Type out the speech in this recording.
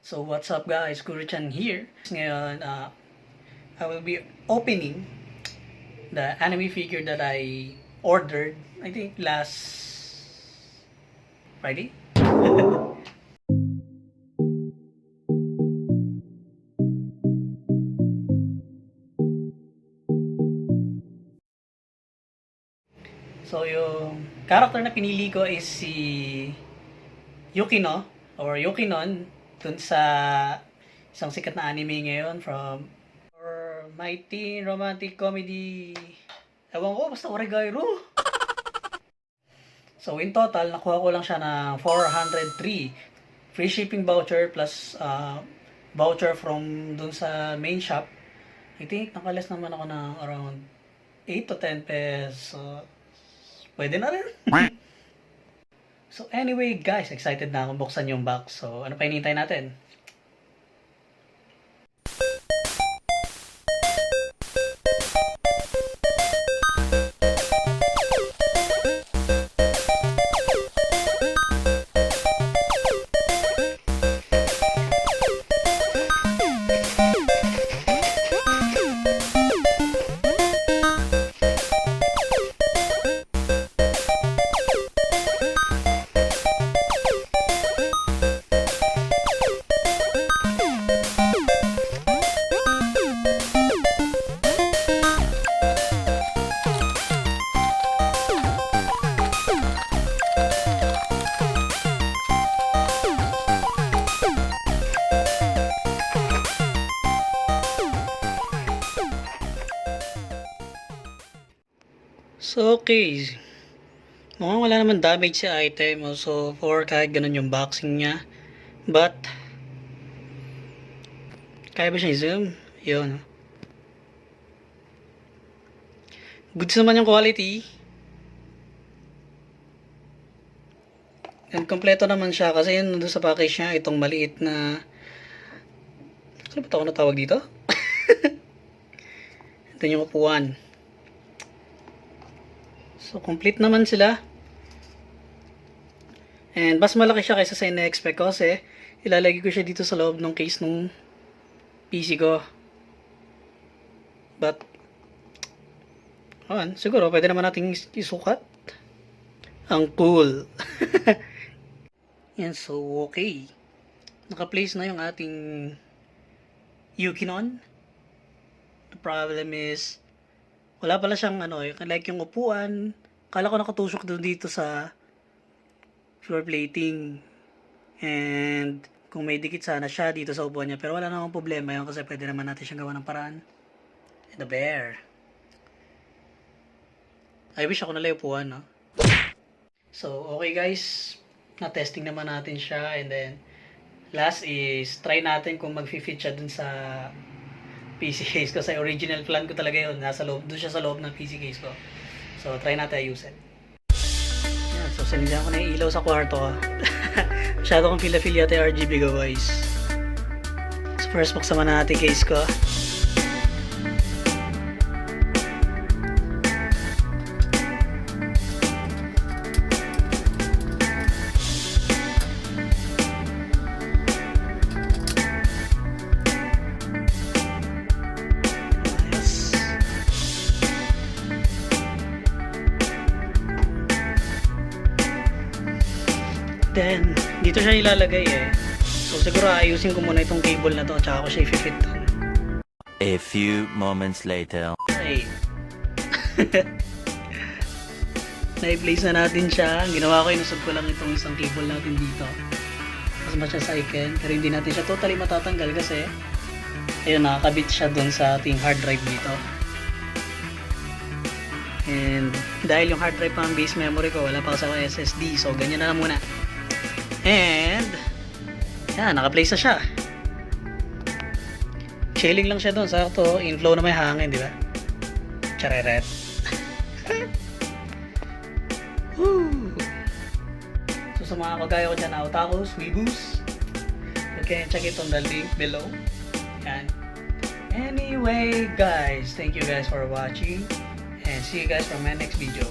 So what's up guys, Guru-chan here. Ngayon, I will be opening the anime figure that I ordered, I think last Friday. So yung character na pinili ko is si Yukino or Yukinon dun sa isang sikat na anime ngayon from my teen romantic comedy. Ewan ko, basta Oregairo. So in total, nakuha ko lang siya ng 403. Free shipping voucher plus voucher from dun sa main shop. I think nakaless naman ako ng around 8 to 10 pesos. Pwede na rin. So anyway guys, excited na akong buksan yung box. So ano pa hinihintay natin? So okay, mukhang wala naman damage sa item. So for kahit ganun yung boxing niya, but kaya ba siya i-zoom? Yun. Goods naman yung quality. And kompleto naman siya kasi yun doon sa package niya, itong maliit na, ano ba ito na tawag dito? Ito yung upuan. So, complete naman sila. And, mas malaki siya kaysa sa ina-expect ko kasi ilalagay ko siya dito sa loob ng case ng PC ko. But, siguro pwede naman nating isukat. Ang cool. Yan, so okay. Naka-place na yung ating Yukinon. The problem is, wala pala siyang like yung upuan. Kala ko nakatusok doon dito sa floor plating. And kung may dikit sana siya dito sa upuan niya. Pero wala namang problema yun kasi pwede naman natin siyang gawa ng paraan. And the bear. I wish ako nala yung upuan, no? So, okay guys. Na-testing naman natin siya. And then, last is try natin kung mag-fit siya dun sa PC case ko. Sa original plan ko talaga yun. Nasa loob, doon siya sa loob ng PC case ko. So, try natin ayusin. Yan. So, sinigyan ko na yung ilaw sa kwarto. Masyado kong feel yata yung RGB ko, guys. So, first buksan naman natin case ko. Then, dito siya ilalagay eh. So, siguro ayusin ko muna itong cable na to at saka ko siya i-fit doon. A few moments later. Okay. Na-place na natin siya. Ang ginawa ko, inusog ko lang itong isang cable natin dito. Mas siya sa iken. Pero hindi natin siya totally matatanggal kasi ayun, nakakabit siya doon sa ating hard drive dito. And dahil yung hard drive pa ang base memory ko, wala pa sa SSD. So, ganyan na lang muna. And, yan, naka-place na siya. Chilling lang siya doon. Sakto, inflow na may hangin, di ba? Chareret. So, sa mga kagaya ko dyan na otakus, weeboos, you can check it on the link below. Yan. Anyway, guys, thank you guys for watching. And see you guys from my next video.